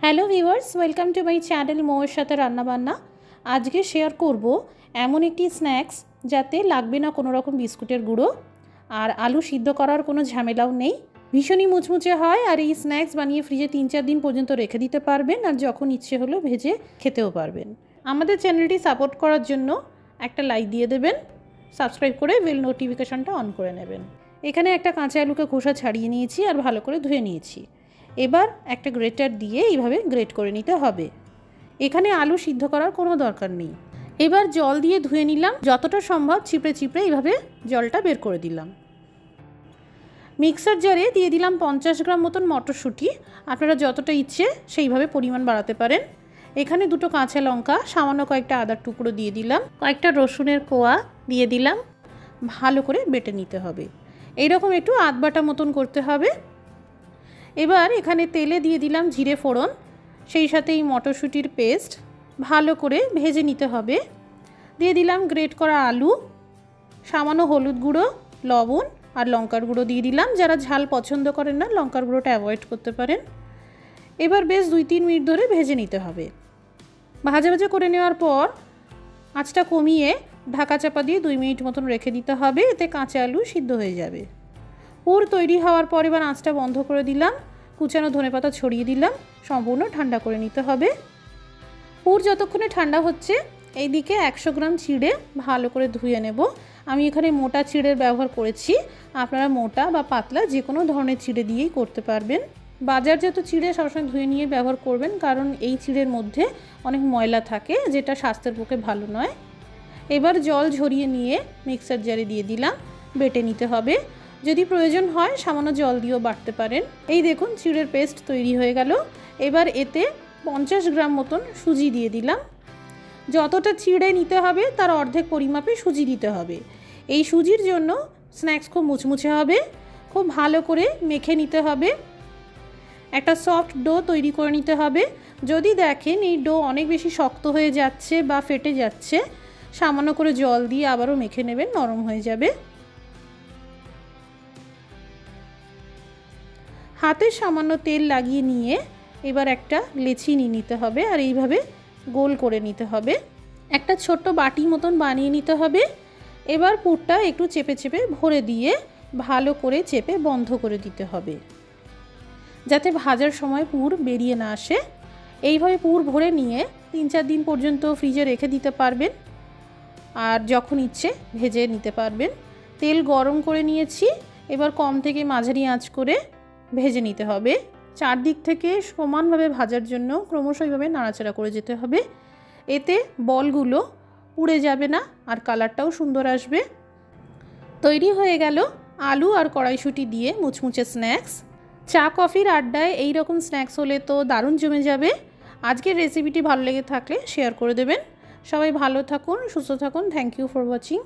Hello viewers, welcome to my channel মৌয়ের সাথে রান্নাবান্না। আজকে শেয়ার করব এমন একটি স্ন্যাক্স যাতে লাগবে না কোনো রকম বিস্কুটের গুঁড়ো, আর আলু সিদ্ধ করার কোনো ঝামেলাও নেই। ভীষণই মুচমুচে হয়, আর এই স্ন্যাক্স বানিয়ে ফ্রিজে 3-4 দিন পর্যন্ত রেখে দিতে পারবেন, আর যখন ইচ্ছে হলো ভেজে খেতেও পারবেন। আমাদের চ্যানেলটি সাপোর্ট করার জন্য একটা লাইক দিয়ে দেবেন, সাবস্ক্রাইব করে বেল নোটিফিকেশনটা অন করে নেবেন। এখানে একটা কাঁচা আলুকে খোসা ছাড়িয়ে নিয়েছি আর ভালো করে ধুয়ে নিয়েছি। এবার একটা গ্রেটার দিয়ে এইভাবে গ্রেট করে নিতে হবে। এখানে আলু সিদ্ধ করার কোনো দরকার নেই। এবার জল দিয়ে ধুয়ে নিলাম, যতটা সম্ভব চিপড়ে চিপড়ে এইভাবে জলটা বের করে দিলাম। মিক্সার জারে দিয়ে দিলাম 50 গ্রাম মতন মটরশুঁটি। আপনারা যতটা ইচ্ছে সেইভাবে পরিমাণ বাড়াতে পারেন। এখানে 2টো কাঁচা লঙ্কা, সামান্য কয়েকটা আদার টুকরো দিয়ে দিলাম, কয়েকটা রসুনের কোয়া দিয়ে দিলাম। ভালো করে বেটে নিতে হবে। এইরকম একটু আধ বাটা মতন করতে হবে। এবার এখানে তেলে দিয়ে দিলাম জিরে ফোড়ন, সেই সাথে এই মটরশুঁটির পেস্ট ভালো করে ভেজে নিতে হবে। দিয়ে দিলাম গ্রেট করা আলু, সামান্য হলুদ গুঁড়ো, লবণ আর লঙ্কার গুঁড়ো দিয়ে দিলাম। যারা ঝাল পছন্দ করেন না, লঙ্কার গুঁড়োটা অ্যাভয়েড করতে পারেন। এবার বেশ 2-3 মিনিট ধরে ভেজে নিতে হবে। ভাজা ভাজা করে নেওয়ার পর আঁচটা কমিয়ে ঢাকা চাপা দিয়ে 2 মিনিট মতন রেখে দিতে হবে, এতে কাঁচা আলু সিদ্ধ হয়ে যাবে। পুর তৈরি হওয়ার পর এবার আঁচটা বন্ধ করে দিলাম, কুচানো ধনেপাতা ছড়িয়ে দিলাম, সম্পূর্ণ ঠান্ডা করে নিতে হবে। পুর যতক্ষণে ঠান্ডা হচ্ছে এইদিকে 100 গ্রাম চিড়ে ভালো করে ধুয়ে নেব। আমি এখানে মোটা চিড়ের ব্যবহার করেছি, আপনারা মোটা বা পাতলা যে কোনো ধরনের চিড়ে দিয়েই করতে পারবেন। বাজারজাত চিড়ে সবসময় ধুয়ে নিয়ে ব্যবহার করবেন, কারণ এই চিড়ের মধ্যে অনেক ময়লা থাকে, যেটা স্বাস্থ্যের পক্ষে ভালো নয়। এবার জল ঝরিয়ে নিয়ে মিক্সার জারে দিয়ে দিলাম, বেটে নিতে হবে। যদি প্রয়োজন হয় সামান্য জল দিয়েও বাটতে পারেন। এই দেখুন চিড়ের পেস্ট তৈরি হয়ে গেল। এবার এতে 50 গ্রাম মতন সুজি দিয়ে দিলাম। যতটা চিড়ে নিতে হবে তার অর্ধেক পরিমাপে সুজি দিতে হবে। এই সুজির জন্য স্ন্যাক্স খুব মুচমুচে হবে। খুব ভালো করে মেখে নিতে হবে। একটা সফট ডো তৈরি করে নিতে হবে। যদি দেখেন এই ডো অনেক বেশি শক্ত হয়ে যাচ্ছে বা ফেটে যাচ্ছে, সামান্য করে জল দিয়ে আবারও মেখে নেবেন, নরম হয়ে যাবে। হাতে সামান্য তেল লাগিয়ে নিয়ে এবার একটা লেচি নিয়ে নিতে হবে, আর এইভাবে গোল করে নিতে হবে। একটা ছোট্ট বাটি মতন বানিয়ে নিতে হবে। এবার পুরটা একটু চেপে চেপে ভরে দিয়ে ভালো করে চেপে বন্ধ করে দিতে হবে, যাতে ভাজার সময় পুর বেরিয়ে না আসে। এইভাবে পুর ভরে নিয়ে 3-4 দিন পর্যন্ত ফ্রিজে রেখে দিতে পারবেন, আর যখন ইচ্ছে ভেজে নিতে পারবেন। তেল গরম করে নিয়েছি, এবার কম থেকে মাঝারি আঁচ করে ভেজে নিতে হবে। চারদিক থেকে সমানভাবে ভাজার জন্য ক্রমশ এইভাবে নাড়াচাড়া করে যেতে হবে, এতে বলগুলো উড়ে যাবে না আর কালারটাও সুন্দর আসবে। তৈরি হয়ে গেল আলু আর কড়াইশুঁটি দিয়ে মুচমুচে স্ন্যাক্স। চা কফির আড্ডায় এই রকম স্ন্যাক্স হলে তো দারুণ জমে যাবে। আজকের রেসিপিটি ভালো লেগে থাকলে শেয়ার করে দেবেন। সবাই ভালো থাকুন, সুস্থ থাকুন। Thank you for watching.